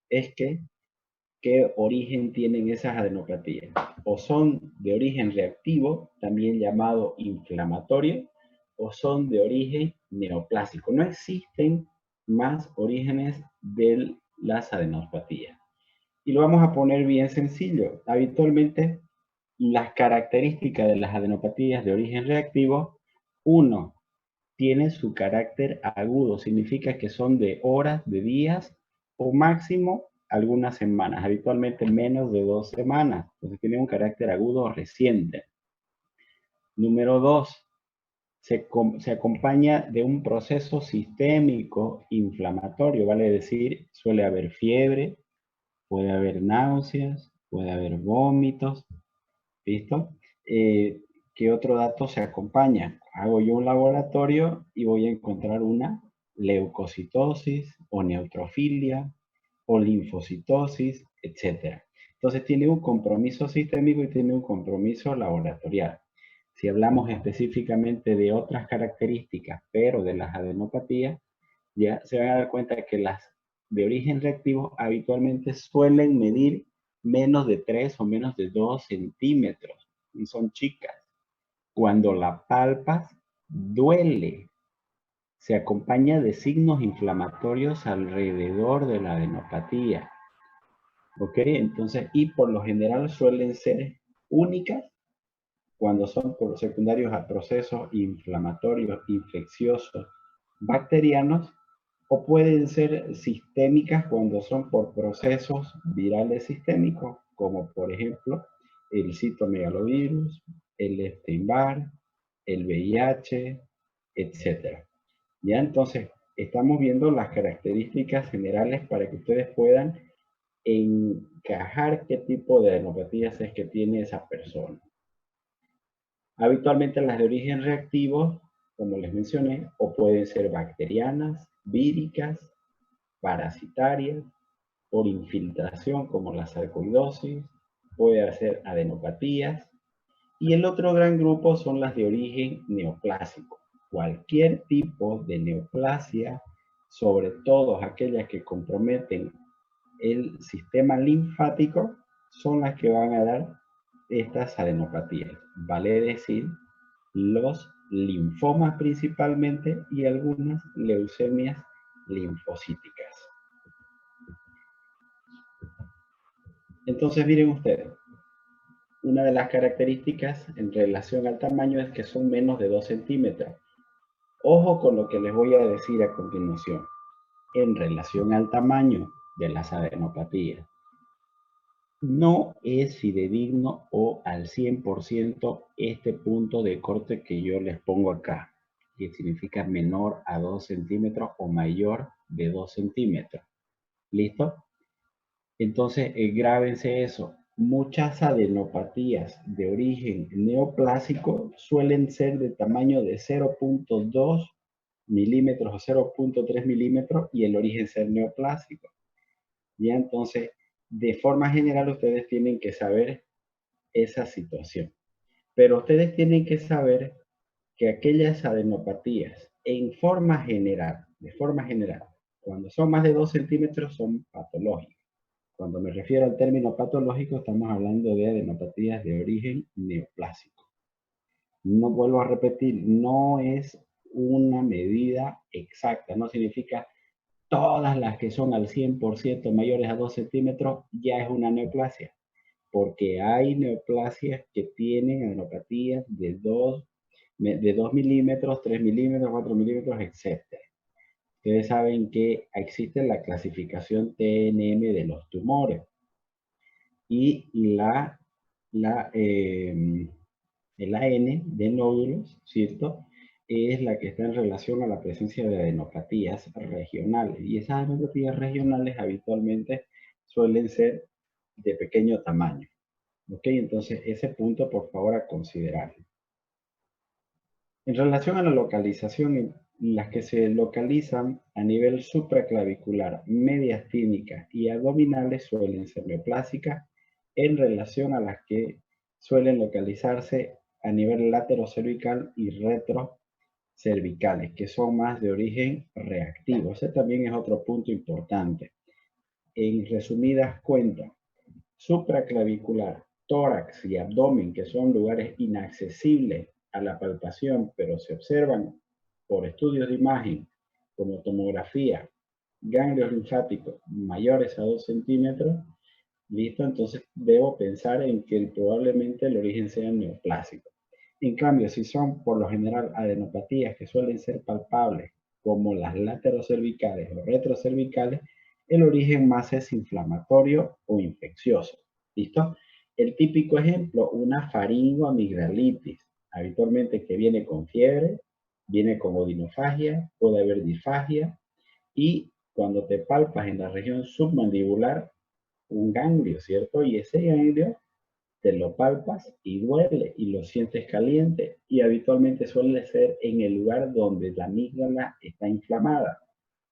es que qué origen tienen esas adenopatías. O son de origen reactivo, también llamado inflamatorio, o son de origen neoplásico. No existen más orígenes de las adenopatías. Y lo vamos a poner bien sencillo. Habitualmente, las características de las adenopatías de origen reactivo, uno, tiene su carácter agudo, significa que son de horas, de días o máximo algunas semanas, habitualmente menos de 2 semanas, entonces tiene un carácter agudo reciente. Número 2, se acompaña de un proceso sistémico inflamatorio, vale decir, suele haber fiebre, puede haber náuseas, puede haber vómitos, ¿listo? ¿Qué otro dato se acompaña? Hago yo un laboratorio y voy a encontrar una leucocitosis o neutrofilia o linfocitosis, etc. Entonces tiene un compromiso sistémico y tiene un compromiso laboratorial. Si hablamos específicamente de otras características, pero de las adenopatías, ya se van a dar cuenta que las de origen reactivo habitualmente suelen medir menos de 3 o menos de 2 centímetros y son chicas. Cuando la palpas, duele. Se acompaña de signos inflamatorios alrededor de la adenopatía. ¿Ok? Entonces, y por lo general suelen ser únicas cuando son por secundarios a procesos inflamatorios, infecciosos, bacterianos, o pueden ser sistémicas cuando son por procesos virales sistémicos, como por ejemplo el citomegalovirus, el Epstein-Barr, el VIH, etc. Ya entonces estamos viendo las características generales para que ustedes puedan encajar qué tipo de adenopatías es que tiene esa persona. Habitualmente las de origen reactivo, como les mencioné, o pueden ser bacterianas, víricas, parasitarias, por infiltración como la sarcoidosis, puede ser adenopatías, y el otro gran grupo son las de origen neoplásico. Cualquier tipo de neoplasia, sobre todo aquellas que comprometen el sistema linfático, son las que van a dar estas adenopatías. Vale decir, los linfomas principalmente y algunas leucemias linfocíticas. Entonces, miren ustedes, una de las características en relación al tamaño es que son menos de 2 centímetros. Ojo con lo que les voy a decir a continuación. En relación al tamaño de las adenopatías, no es fidedigno o al 100% este punto de corte que yo les pongo acá, que significa menor a 2 centímetros o mayor de 2 centímetros. ¿Listo? Entonces, grábense eso. Muchas adenopatías de origen neoplásico suelen ser de tamaño de 0.2 milímetros o 0.3 milímetros y el origen ser neoplásico. Ya entonces, de forma general, ustedes tienen que saber esa situación. Pero ustedes tienen que saber que aquellas adenopatías, en forma general, de forma general, cuando son más de 2 centímetros, son patológicas. Cuando me refiero al término patológico, estamos hablando de adenopatías de origen neoplásico. No vuelvo a repetir, no es una medida exacta, no significa todas las que son al 100% mayores a 2 centímetros ya es una neoplasia, porque hay neoplasias que tienen adenopatías de 2 milímetros, 3 milímetros, 4 milímetros, etc. Ustedes saben que existe la clasificación TNM de los tumores y el AN de nódulos, ¿cierto? Es la que está en relación a la presencia de adenopatías regionales. Y esas adenopatías regionales habitualmente suelen ser de pequeño tamaño. ¿Ok? Entonces, ese punto, por favor, a considerar. En relación a la localización, las que se localizan a nivel supraclavicular, mediastínicas y abdominales suelen ser neoplásicas en relación a las que suelen localizarse a nivel laterocervical y retrocervicales, que son más de origen reactivo. Ese también es otro punto importante. en resumidas cuentas, supraclavicular, tórax y abdomen, que son lugares inaccesibles a la palpación, pero se observan por estudios de imagen como tomografía, ganglios linfáticos mayores a 2 centímetros, listo, entonces debo pensar en que probablemente el origen sea neoplásico. En cambio, si son por lo general adenopatías que suelen ser palpables, como las laterocervicales o retrocervicales, el origen más es inflamatorio o infeccioso. ¿Listo? El típico ejemplo, una faringoamigdalitis, habitualmente que viene con fiebre, viene con odinofagia, puede haber disfagia, y cuando te palpas en la región submandibular, un ganglio, ¿cierto? Y ese ganglio te lo palpas y duele y lo sientes caliente, y habitualmente suele ser en el lugar donde la amígdala está inflamada,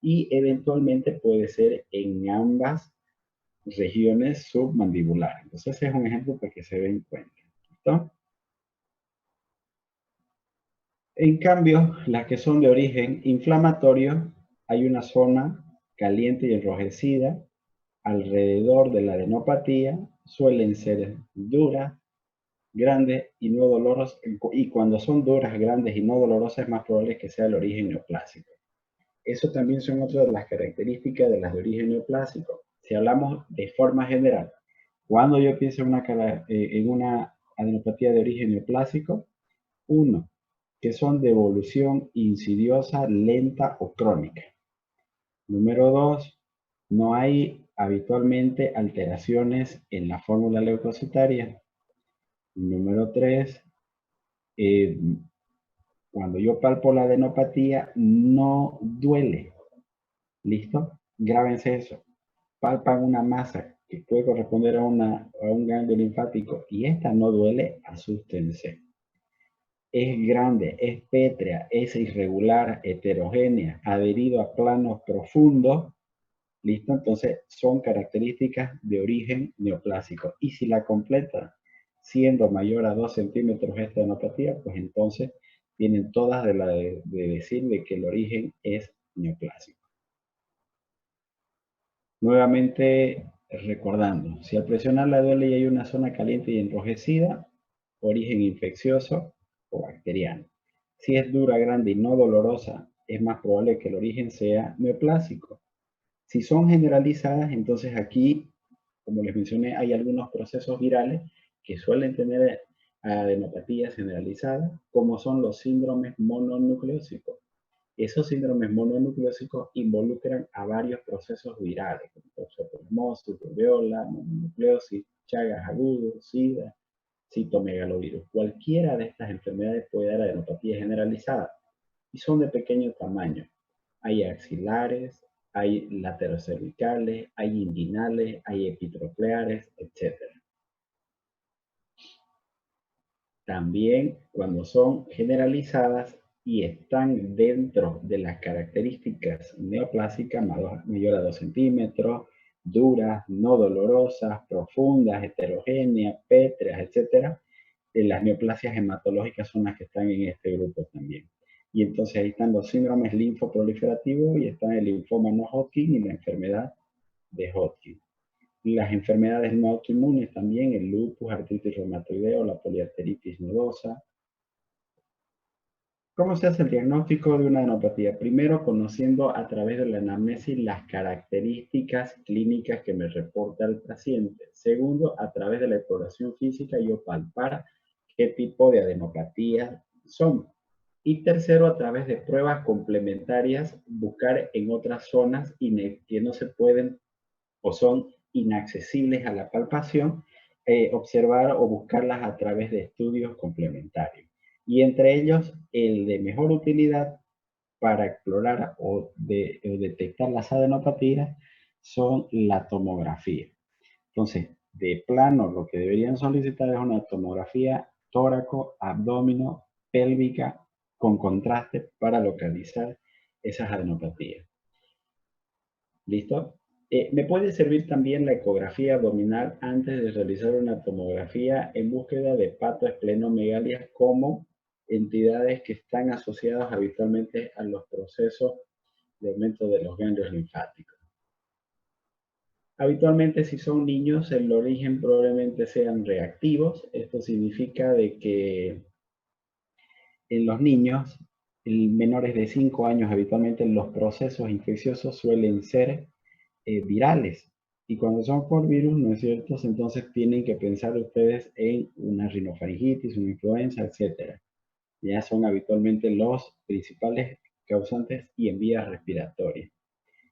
y eventualmente puede ser en ambas regiones submandibulares. Entonces ese es un ejemplo para que se den cuenta. ¿Listo? En cambio, las que son de origen inflamatorio, hay una zona caliente y enrojecida alrededor de la adenopatía, suelen ser duras, grandes y no dolorosas, y cuando son duras, grandes y no dolorosas es más probable que sea el origen neoplásico. Eso también son otras de las características de las de origen neoplásico. Si hablamos de forma general, cuando yo pienso en una adenopatía de origen neoplásico, uno, que son de evolución insidiosa, lenta o crónica. Número dos, no hay habitualmente alteraciones en la fórmula leucocitaria. Número tres, eh, cuando yo palpo la adenopatía no duele. ¿Listo? Grábense eso. Palpan una masa que puede corresponder a un ganglio linfático y esta no duele, asústense. Es grande, es pétrea, es irregular, heterogénea, adherido a planos profundos. ¿Listo? Entonces son características de origen neoplásico. Y si la completa siendo mayor a 2 centímetros esta adenopatía, pues entonces tienen todas de decir de que el origen es neoplásico. Nuevamente recordando, si al presionar la duele y hay una zona caliente y enrojecida, origen infeccioso o bacteriano. Si es dura, grande y no dolorosa, es más probable que el origen sea neoplásico. Si son generalizadas, entonces aquí, como les mencioné, hay algunos procesos virales que suelen tener adenopatías generalizadas, como son los síndromes mononucleósicos. Esos síndromes mononucleósicos involucran a varios procesos virales, como toxoplasmosis, rubiola, mononucleosis, chagas agudos, sida, citomegalovirus. Cualquiera de estas enfermedades puede dar adenopatía generalizada y son de pequeño tamaño. Hay axilares, hay laterocervicales, hay inguinales, hay epitrocleares, etc. También cuando son generalizadas y están dentro de las características neoplásicas, mayor a 2 centímetros, duras, no dolorosas, profundas, heterogéneas, pétreas, etc. Las neoplasias hematológicas son las que están en este grupo también. Y entonces ahí están los síndromes linfoproliferativos y están el linfoma no Hodgkin y la enfermedad de Hodgkin. Las enfermedades no autoinmunes también, el lupus, artritis reumatoidea o la poliarteritis nodosa. ¿Cómo se hace el diagnóstico de una adenopatía? Primero, conociendo a través de la anamnesis las características clínicas que me reporta el paciente. Segundo, a través de la exploración física, yo palpar qué tipo de adenopatías son. Y tercero, a través de pruebas complementarias, buscar en otras zonas que no se pueden o son inaccesibles a la palpación, observar o buscarlas a través de estudios complementarios. Y entre ellos, el de mejor utilidad para explorar o detectar las adenopatías son la tomografía. Entonces, de plano, lo que deberían solicitar es una tomografía tóraco, abdomino, pélvica, con contraste para localizar esas adenopatías. ¿Listo? Me puede servir también la ecografía abdominal antes de realizar una tomografía en búsqueda de patoesplenomegalia como entidades que están asociadas habitualmente a los procesos de aumento de los ganglios linfáticos. Habitualmente, si son niños, el origen probablemente sean reactivos. Esto significa de que en los niños menores de 5 años, habitualmente los procesos infecciosos suelen ser virales. Y cuando son por virus, ¿no es cierto? Entonces tienen que pensar ustedes en una rinofaringitis, una influenza, etcétera. Ya son habitualmente los principales causantes y en vías respiratorias.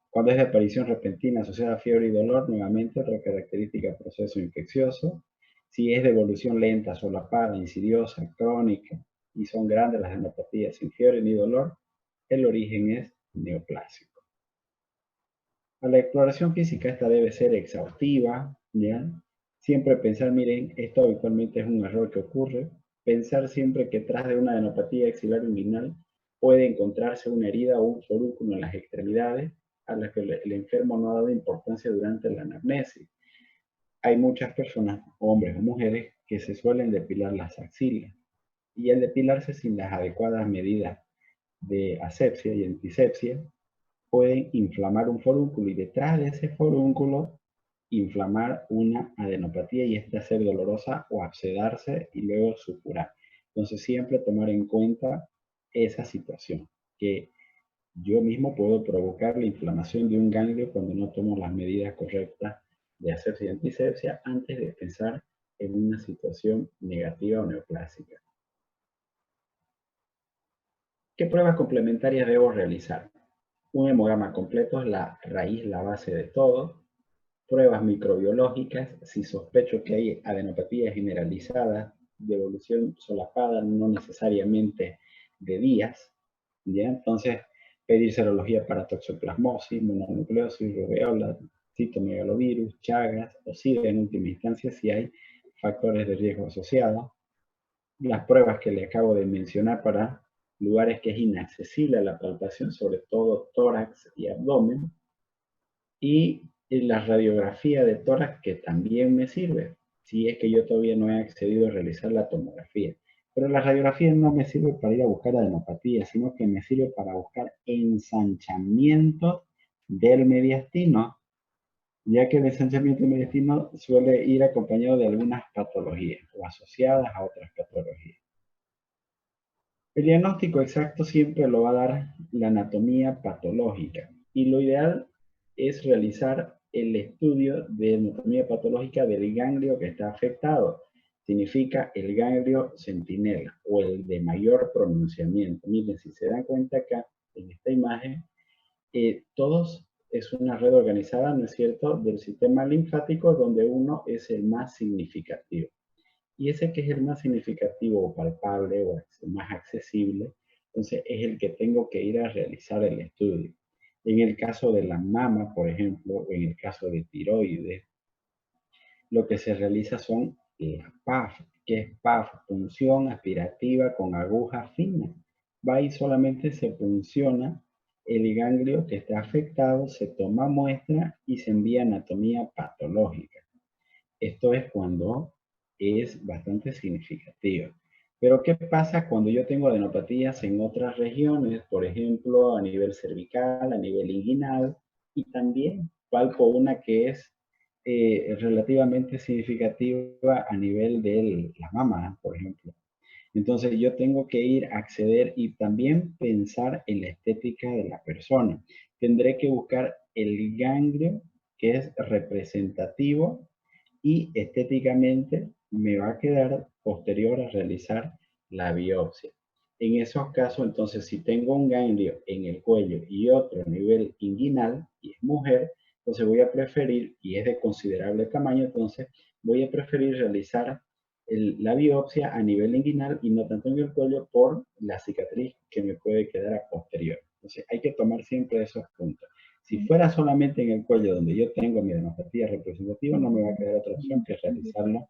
Cuando es de aparición repentina asociada a fiebre y dolor, nuevamente otra característica proceso infeccioso. Si es de evolución lenta, solapada, insidiosa, crónica y son grandes las hematopatías sin fiebre ni dolor, el origen es neoplásico. A la exploración física esta debe ser exhaustiva, ¿ya? Siempre pensar, miren, esto habitualmente es un error que ocurre, pensar siempre que tras de una adenopatía axilar inguinal puede encontrarse una herida o un forúnculo en las extremidades a las que el enfermo no ha dado importancia durante la anamnesis. Hay muchas personas, hombres o mujeres, que se suelen depilar las axilas y al depilarse sin las adecuadas medidas de asepsia y antisepsia, pueden inflamar un forúnculo y detrás de ese forúnculo inflamar una adenopatía y esta ser dolorosa o abscedarse y luego supurar. Entonces siempre tomar en cuenta esa situación, que yo mismo puedo provocar la inflamación de un ganglio cuando no tomo las medidas correctas de asepsia y antisepsia antes de pensar en una situación negativa o neoplásica. ¿Qué pruebas complementarias debo realizar? Un hemograma completo es la raíz, la base de todo. Pruebas microbiológicas, si sospecho que hay adenopatía generalizada de evolución solapada, no necesariamente de días, ¿ya? Entonces, pedir serología para toxoplasmosis, mononucleosis, rubeola, citomegalovirus, Chagas o SIDA en última instancia si hay factores de riesgo asociados. Las pruebas que le acabo de mencionar para lugares que es inaccesible a la palpación, sobre todo tórax y abdomen, y la radiografía de tórax que también me sirve, si es que yo todavía no he accedido a realizar la tomografía. Pero la radiografía no me sirve para ir a buscar adenopatía, sino que me sirve para buscar ensanchamiento del mediastino, ya que el ensanchamiento del mediastino suele ir acompañado de algunas patologías o asociadas a otras patologías. El diagnóstico exacto siempre lo va a dar la anatomía patológica y lo ideal es realizar el estudio de anatomía patológica del ganglio que está afectado. Significa el ganglio centinela o el de mayor pronunciamiento. Miren, si se dan cuenta acá en esta imagen, todos es una red organizada, ¿no es cierto?, del sistema linfático donde uno es el más significativo. Y ese que es el más significativo o palpable o más accesible, entonces es el que tengo que ir a realizar el estudio. En el caso de la mama, por ejemplo, o en el caso de tiroides, lo que se realiza son las PAF, que es PAF, punción aspirativa con aguja fina. Va y solamente se punciona el ganglio que está afectado, se toma muestra y se envía a anatomía patológica. Esto es cuando es bastante significativo. Pero ¿qué pasa cuando yo tengo adenopatías en otras regiones? Por ejemplo, a nivel cervical, a nivel inguinal, y también palpo una que es relativamente significativa a nivel de la mama, por ejemplo. Entonces yo tengo que ir a acceder y también pensar en la estética de la persona. Tendré que buscar el ganglio que es representativo y estéticamente me va a quedar posterior a realizar la biopsia. En esos casos, entonces, si tengo un ganglio en el cuello y otro a nivel inguinal y es mujer, entonces voy a preferir, y es de considerable tamaño, entonces voy a preferir realizar la biopsia a nivel inguinal y no tanto en el cuello por la cicatriz que me puede quedar a posterior. Entonces hay que tomar siempre esos puntos. Si fuera solamente en el cuello donde yo tengo mi adenopatía representativa, no me va a quedar otra opción que realizarlo